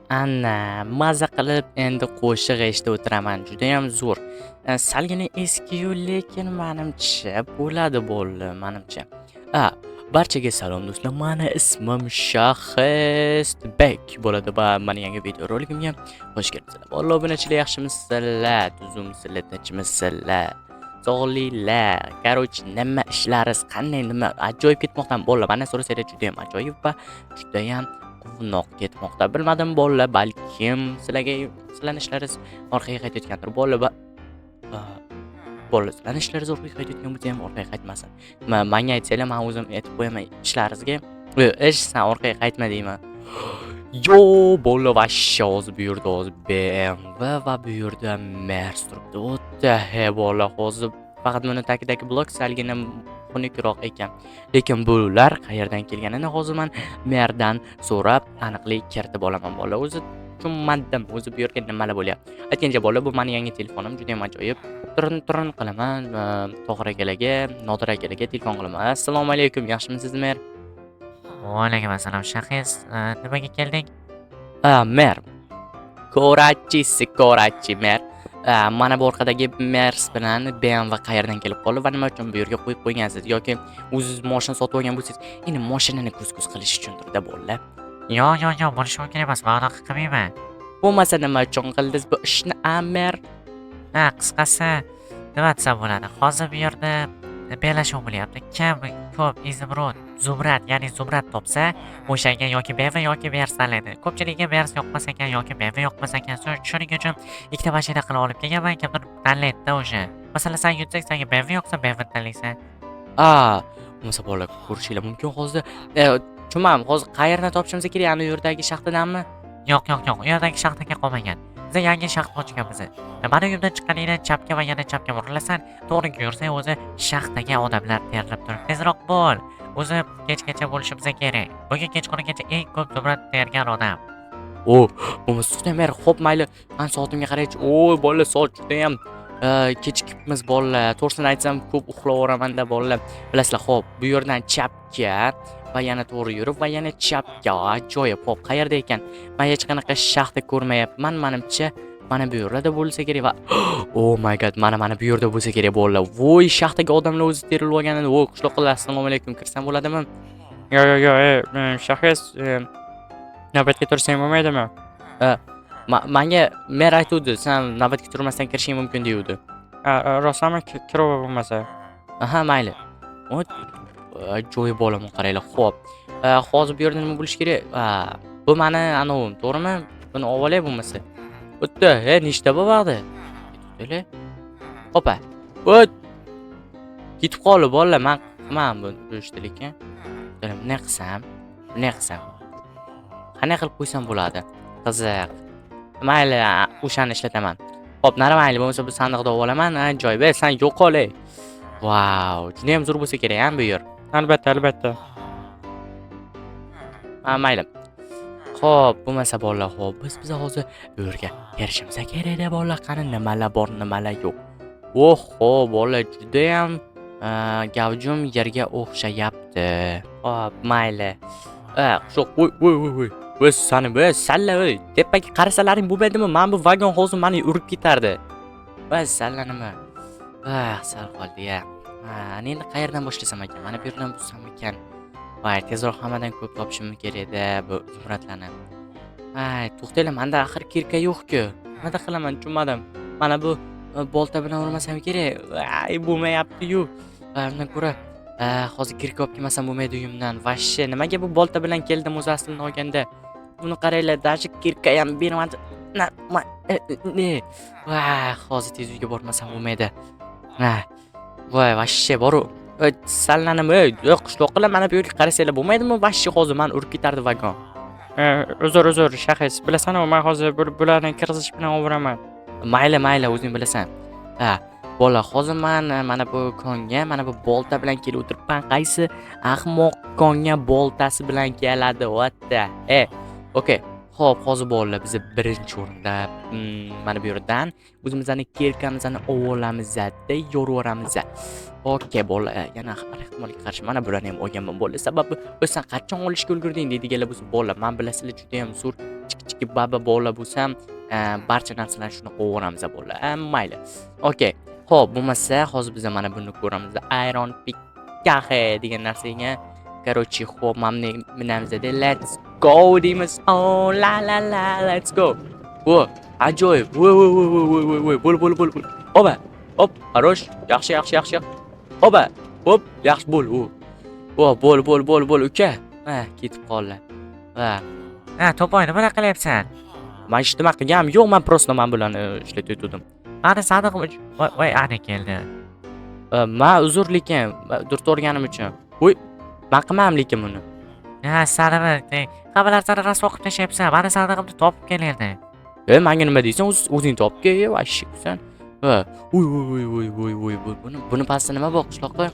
Ana, maza qilib endi qo'shiq eshitib o'tiraman. Judayam zo'r. Salgina eski-yu, lekin menimcha bo'ladi, menimcha. A, barchaga salom do'stlar. Mani ismim Shahistbek bo'ladi va meni yangi videorolikimga xush kelibsizlar. Valloh obunachilar yaxshimisizlar? Tuzumsizlar, tinchmisizlar? Sog'liklar. Короче, nima ishlaringiz qanday, nima ajoyib ketmoqdan bolalar. Mana so'rasanglar judayam ajoyib va judayam quvnoq ketmoqda. Bilmadim bolalar, balkim sizlarning ishlaringiz orqaga qaytayotgandir bolalar va bolalar sizlarning ishlaringiz orqaga qaytayotgan bo'lsa ham orqaga qaytmasin. Menga aytsanglar, men o'zim aytib qo'yaman ishlaringizga. Ish san orqaga qaytma deyman. Yo, bolalar vashsha hozir bu yerda hozir BMW va bu yerda Mercedes turibdi. O'ta bolalar hozir faqat buni tagidagi blok salgina xunukroq ekan. Lekin bular qayerdan kelganini hozir men merdan so'rab aniqlik kiritib olaman bolalar. O'zi tushunmadim. O'zi bu yerga nimalar bo'lyapti. Aytgancha bolalar, bu mening yangi telefonim, juda ham ajoyib. Turin qilaman. To'g'ri akalarga, Nodir akalarga telefon qilaman. Assalomu alaykum, yaxshimisiz mer? Va alaykum assalom Shahis. Nimaga kelding? Mer. Korachi mer. Mana bu orqadagi Mers bilan BMW qayerdan kelib qoldi va nima uchun bu yerga qo'yib qo'ygansiz yoki o'zingiz mashina sotib olgan bo'lsangiz, endi mashinani ko'z qilish uchundir-da bolalar. Yo'q, bo'lishi mumkin emas. Men unaqa qilmayman. Bo'lmasa nima uchun qildingiz bu ishni, Mer? Qisqasi, nima desam bo'ladi? Hozir bu yerda bellashuv bo'lyapti. Kim ko'p izimrod, zumrad topsa, o'shaga yoki BMW yoki Mers tanlaydi. Ko'pchilikga Mers yoqmas ekan yoki BMW yoqmas ekan. Shuning uchun ikkita mashina qilib olib kelganman, kimdir tanlaydi-da o'sha. Masalan, sen yutsak, senga BMW yoqsa BMW tanlaysan. Bo'lmasa bolalar ko'rishinglar mumkin hozir. Tushunmadim, hozir qayerdan topishimiz kerak? Ana u yerdagi shaxtadanmi? Yo'q. U yerdagi shaxtaga qolmagan. Biz yangi shaxt ochganmiz. Mana uyimdan chiqqaningdan chapga va yana chapga burilasan, to'g'ri yursang o'zi shaxtaga odamlar terilib turibdi. Tezroq bo'l. O'zi kechgacha bo'lishimiz kerak. Bugun kechqurungacha eng ko'p zumrad tergan odam. Bo'lmasa to'xtang mer. Xo'p, mayli. Men soatimga qaraychi. Bolalar, soat judayam kechikibmiz bolalar. To'g'risini aytsam, ko'p uxlayveraman-da bolalar. Bilasizlar, xo'p, bu yerdan chapga va yana to'g'ri yurib va yana chapga. Ajoyib. Xo'p, qayerda ekan? Men hech qanaqa shaxta ko'rmayapman. Menimcha mana bu yerda bo'lsa kerak va oh my god, mana bu yerda bo'lsa kerak bolalar. Voy, shaxtaga odamlar o'zi terilib olganini. Qishloqlar, assalomu alaykum. Kirsam bo'ladimi? Yo'q, Shahis, navbatga tursang bo'lmaydimi? Menga mer aytuvdi, sen navbatga turmasdan kirishing mumkin deyuvdi. Rostmi, kirov bo'lmasa? Aha, mayli. Ajoyib bo'laman, qaranglar. Xo'p. Hozir bu yerda nima bo'lish kerak? Bu meni anovim, to'g'rimi? Buni olay bo'lmasa. O'tdi, nechta bo'ladi? Ketibdilar. Opa. Ketib qoldi bolalar. Men qilmadim buni ishni lekin. Nima qilsam? Qanday qilib qo'ysam bo'ladi? Qiziq. Mayli, o'shani ishlataman. Xo'p, mayli, bo'lmasa bu sandiqda olaman. Ajoyib. Sen yo'qolay. Vau, juda ham zo'r bo'lsa kerak-a bu yer. Albatta. Mayli. Xo'p, bo'lmasa bolalar, xo'p, biz hozir bu yerga kirishimiz kerak-da bolalar. Qani nimalar bor, nimalar yo'q. Bolalar juda ham gavjum yerga o'xshayapti. Xo'p, mayli. Voy, sani salla, tepaga qarasalaring bo'lmaydimi? Men bu vagon hozir meni urib ketardi. Voy, salla nima? Sal qoldi-ya. Endi qayerdan boshlasam ekan? Mana bu yerdan bo'lsam ekan. Voy, tezroq hammadan ko'p topishim kerak-da bu zumradlarni. To'xtanglar, menda axir kirka yo'q-ku. Nima qilaman, tushunmadim. Mana bu bolta bilan urmasam kerak. Bo'lmayapti-yu. Undan ko'ra hozir kirka olib kelmasam bo'lmaydi uyimdan. Vashshe, nimaga bu bolta bilan keldim o'zi aslini olganda? Buni qaranglar, dashi kirka ham bermadi. Hozir tez uyga bormasam bo'lmaydi. Voy, vashshe boru. Sallanib, qishloqlar mana bu yerga qarasanglar bo'lmaydimi? Vashshe hozir meni urib ketardi vagon. Uzr, Shahis. Bilasan-ku, men hozir bularni kirg'izish bilan ovuraman. Mayli, o'zing bilasan. Bolalar, hozir men mana bu konga, mana bu bolta bilan kelib o'tiribman. Qaysi ahmoq konga boltasi bilan keladi, o'tda. Okay. Xo'p, hozir bolalar biz birinchi o'rinda mana bu yerdan o'zimizni kirkamizni olamizda, yoraveramiz. Okey, bolalar, yana har ehtimolga qarshi mana bularni ham olganman bolalar. Sababi o'zsan qachon olishga ulgurding deydiganlar bo'lsa, bolalar, men bilasizlar juda ham zo'r chiki baba bolalar bo'lsam, barcha narsalarni shuni qo'yaveramiz bolalar. Mayli. Okey. Xo'p, bo'lmasa hozir biz mana buni ko'ramiz. Iron Pickaxe degan narsaga короче, xo'p, mana minamizda let's go deymiz. Oh la la la, let's go. Vo, ajoyib. Voy, bo'l. Oba. Hop, хорош. Yaxshi. Oba. Hop, yaxshi bo'l. Vo, bo'l, uka. Ketib qoldilar. Ha, To'poy, nima qilyapsan? Men hech nima qilganim yo'q, men просто men bilan ishlatayotgandim. Mani sandig'im voy, ana keldi. Men uzr lekin dur o'rganim uchun. Voy, men qilmadim lekin buni. Ha, sandig'im, xabarlarni rasvo qilib tashlayapsan. Mani sandig'imni topib kelerdi. Menga nima deysan? O'zing topib kel, vashshiksan. Voy, buni pastda nima bor qishloqda?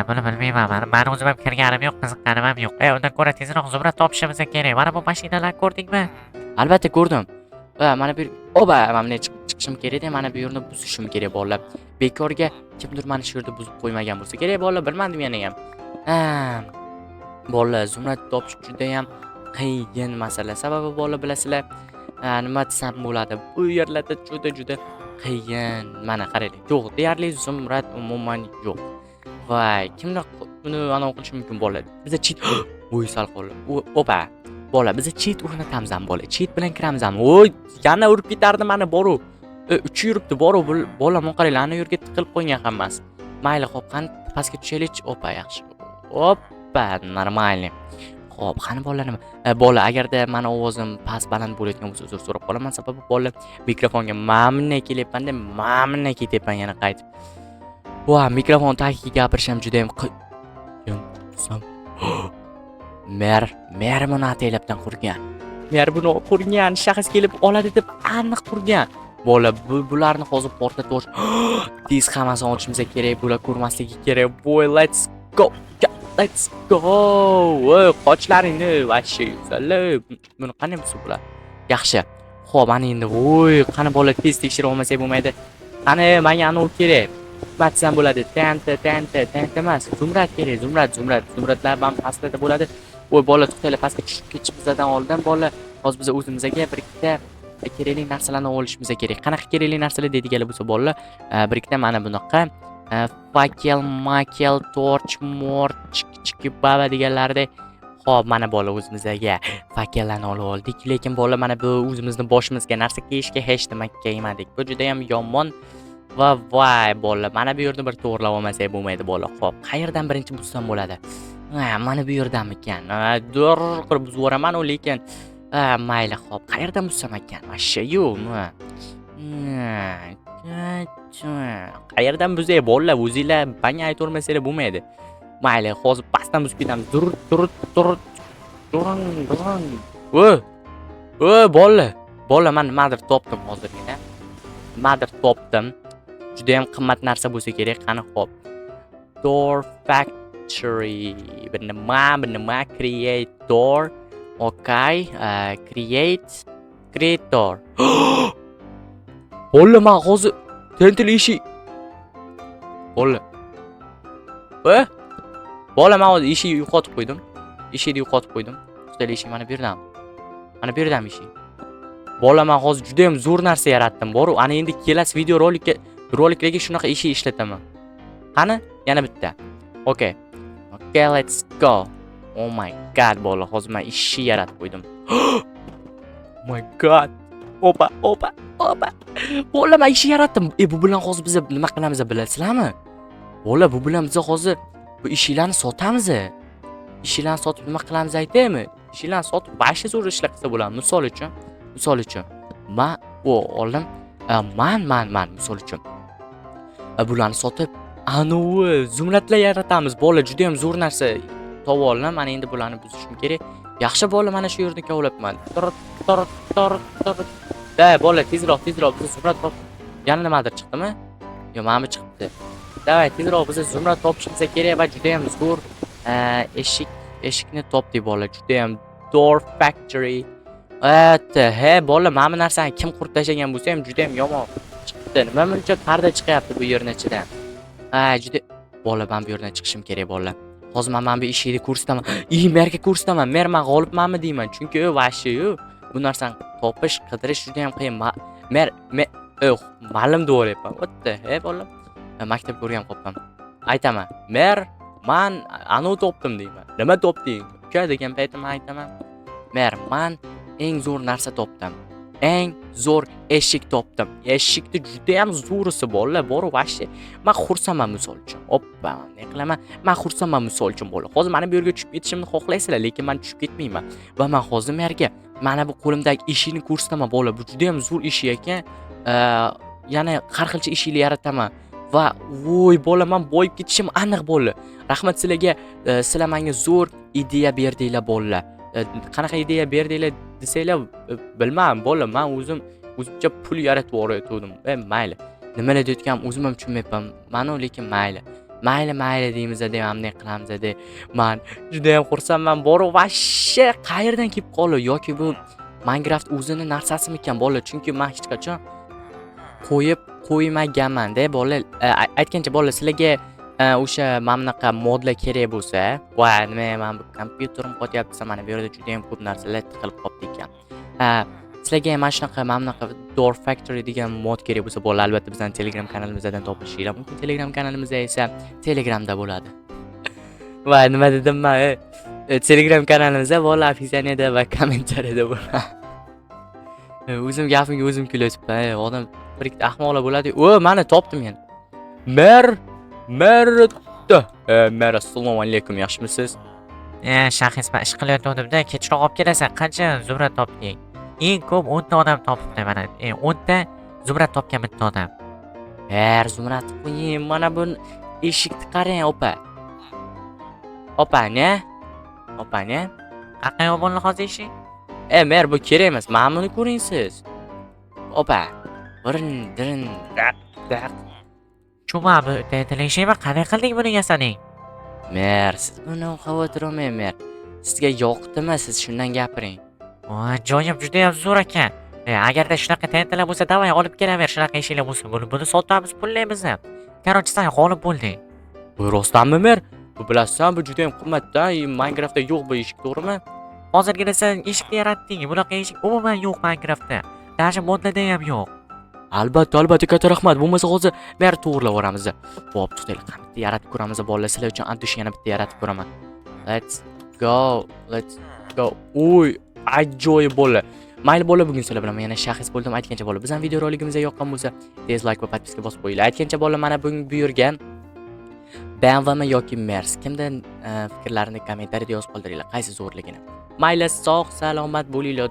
Buni bilmayman. Mani o'zim ham kirganim yo'q, qiziqqanim ham yo'q. Undan ko'ra tezroq zumrad topishimiz kerak. Mana bu mashinalarni ko'rdingmi? Albatta ko'rdim. Mana bu oba, mana chiqishim kerak-da, mana bu yerni buzishim kerak bolalar. Bekorga kimdir mana shu yerda buzib qo'ymagan bo'lsa kerak bolalar, bilmadim yana ham. Bolalar, zumrad topish juda ham qiyin masala. Sababi bolalar bilasizlar, nima desam bo'ladi, bu yerlarda juda qiyin. Mana qaranglar, yo'q, deyarli zumrad umuman yo'q. Voy, kimlar buni anav qilishi mumkin bolalar? Biza cheat voy sal qoldi. Opa. Bola, biz cheat o'rnatamiz ham bola. Cheat bilan kiramiz ham. Voy, yana urib ketardi meni boru. Uchi yuribdi boru. Bola, men qaranglar, ana yerga tiqilib qo'ygan hammasi. Mayli, xo'p, qani pastga tushaylik. Opa, yaxshi. Opa, normalniy. Xo'p, qani bolalar nima? Bola, agarda meni ovozim past baland bo'layotgan bo'lsa, uzr so'rab qolaman. Sababi bola mikrofonga mamnun kelyapman-da, mamnun ketyapman yana qaytib. Voy, mikrofon tagiga gapirish ham juda ham qiyin. Mer buni ataylabdan qurgan. Mer buni qurgan, shaxs kelib oladi deb aniq qurgan. Bola, bularni hozir portlatib tez hammasini olishimiz kerak, bular ko'rmasligi kerak. Boy, let's go. Voy, qochlaringni vashshi yuzalib. Buni qanday bo'lsa bular? Yaxshi. Xo'p, ana endi voy, qani bola tez tekshirib olmasak bo'lmaydi. Qani, menga anov kerak. Batsam bo'ladi. Tanta emas. Zumrad kerak, zumradlar ham pastda bo'ladi. Voy, bola, to'xtanglar, pastga tushib ketishimizdan oldin bola, hozir biz o'zimizga bir ikkita kerakli narsalarni olishimiz kerak. Qanaqa kerakli narsalar deydiganlar bo'lsa bolalar, bir ikkita mana bunaqa fakel, torch, chiki baba deganlardek. Xo'p, mana bola o'zimizga fakellarni olib oldik, lekin bola mana bu o'zimizni boshimizga narsa kiyishga hech nima kiymadik. Bu juda ham yomon. Va voy bola, mana bu yerni bir to'g'rilab olmasak bo'lmaydi bola. Xo'p, qayerdan birinchi buzsam bo'ladi? Mana bu yerdanmi ekan? Dur qilib buzib yuboraman, lekin mayli, xo'p, qayerdan buzsam ekan? Mashsha yo'qmi? Qayerdan buzay bolalar, o'zinglar banga aytolmasanglar bo'lmaydi. Mayli, hozir pastdan buzib ketamiz. Dur. Bola, men nimadir topdim hozirgina. Juda ham qimmat narsa bo'lsa kerak. Qani, xo'p. Door factory. Bir nima creator. Okay, creator. Bola, men hozir tentil eshik. Bola, men hozir eshikni yo'qotib qo'ydim. Ustal eshik mana bu yerdan. Mana bu yerdan eshik. Bola, men hozir juda ham zo'r narsa yaratdim. Boru, ana endi kelasi video roliklarga shunaqa eshik ishlataman. Qani, yana bitta. Okay, let's go. Oh my god, bola, hozir men eshik yaratib qo'ydim. Oh my god. Opa. Bola, men eshik yaratdim. Bu bilan hozir biz nima qilamiz bilasizlarmi? Bola, bu bilan biz hozir bu eshiklarni sotamiz. Eshiklarni sotib nima qilamiz aytaymi? Eshiklarni sotib bashta zo'r ishlar qilsa bo'ladi. Misol uchun, men olim, man misol uchun bularni sotib, anovi zumradlar yaratamiz. Bola, juda ham zo'r narsa topib oldim. Mana endi bularni buzishim kerak. Yaxshi bola, mana shu yerni kovlabman. Bola, tezroq, biz zumrad top. Yana nimadir chiqdimi? Yo, mana bu chiqdi. Davay, tezroq biz zumrad topishimiz kerak va juda ham zo'r eshikni topdik bola. Juda ham door factory. He bola, mana bu narsani kim qurib tashlagan bo'lsa ham juda ham yomon chiqdi. Nima buncha parda chiqyapti bu yerning ichidan? Juda bola, men bu yerdan chiqishim kerak bola. Hozir men mana bu eshikni ko'rsataman. Merga ko'rsataman. Men g'olibmanmi deyman. Chunki vashi bu narsani topish, qidirish juda ham qiyin. Mer ma'lum deyapman. What the hell bola? Maktabga o'rganib qolibman. Aytaman. Mer, men anu topdim deyman. Nima topding? Uka degan paytim aytaman. Mer, men eng zo'r narsa topdim. Eng zo'r eshik topdim. Eshikni juda ham zo'risi bolalar bor vashi. Men xursandman misol uchun. Oppa, ne qilaman? Men xursandman misol uchun bola. Hozir meni bu yerga tushib ketishimni xohlaysizlar, lekin men tushib ketmayman. Va men hozir merga mana bu qo'limdagi eshikni ko'rsataman bola. Bu juda ham zo'r eshik ekan. Yana har xilcha eshiklar yarataman. Va voy bola, men boyib ketishim aniq bola. Rahmat sizlarga, sizlar menga zo'r ideya berdinglar bolalar. Qanaqa ideya berdinglar desanglar bilmayman bola, men o'zimcha pul yaratib o'rayotgandim. Mayli. Nimalar deyotganim o'zim ham tushunmayapman. Mana lekin mayli. Mayli deymiz deb hamda qilamiz deb. Men juda ham xursandman. Bor vashsha qayerdan kelib qoldi yoki bu Minecraft o'zini narsasimikan bola? Chunki men hech qachon qo'ymaganman-da bola. Aytgancha bola, sizlarga o'sha mana bunaqa modlar kerak bo'lsa, va nima men bu kompyuterim qotyapti, mana bu yerda juda ham ko'p narsalar tiqilib qolibdi ekan. Sizlarga ham mana shunaqa mana bunaqa Door Factory degan mod kerak bo'lsa, bola albatta bizning Telegram kanalimizdan topishinglar mumkin. Telegram kanalimizda esa Telegramda bo'ladi. Va nima dedim men? Telegram kanalimizda bola opisiyaniyada va kommentariyada bo'ladi. O'zim gapimga o'zim kulyapman. Odam bir ikkita ahmoqlar bo'ladi. Mana topdim men. Mer, assalomu alaykum, yaxshimisiz? Shahis, men ish qilayotgandim-da, kechroq olib kelasan. Qancha zumrad topding? Eng ko'p 10 ta odam topibdi mana. 10 ta zumrad topgan bitta odam. Zumrad qo'ying. Mana bu eshikni qarang, opa. Opani? Qanaqa yo'lni hozir eshik? Mer, bu kerak emas. Mana buni ko'ring siz. Opa. Dirin. Chuma bu deytilishimi? Qanday qilding buni yasading? Mer, siz buni xavotir olmang, Mer. Sizga yoqdimi? Siz shundan gapiring. Joyim juda ham zo'r ekan. Agarda shunaqa tentalar bo'lsa, davay olib kelaver. Shunaqa eshiklar bo'lsa, buni sotamiz, pullaymiz. Короче, sen g'olib bo'lding. Bu rostdanmi, Mer? Bu bilasan, bu juda ham qimmatda. Minecraftda yo'q bu eshik, to'g'rimi? Hozirgina sen eshikni yaratding. Bunaqa eshik umuman yo'q Minecraftda. Даже modlarda ham yo'q. Albatta, katta rahmat. Bo'lmasa hozir mer to'g'rilab yuboramiz. Bo'p, tutinglar, qanday yaratib ko'ramiz bolalar. Sizlar uchun antish yana bitta yaratib ko'raman. Let's go. Uy, ajoyib bola. Mayli bola, bugun sizlar bilan yana Shahis bo'ldim. Aytgancha bola, bizning video roligimizga yoqqan bo'lsa, tez like va podpiska bosib qo'yinglar. Aytgancha bola, mana bugun buyurgan Banvami yoki Mers, kimdan fikrlarini kommentariyada yozib qoldiringlar. Qaysi zo'rligini. Mayli, sog' salomat bo'linglar.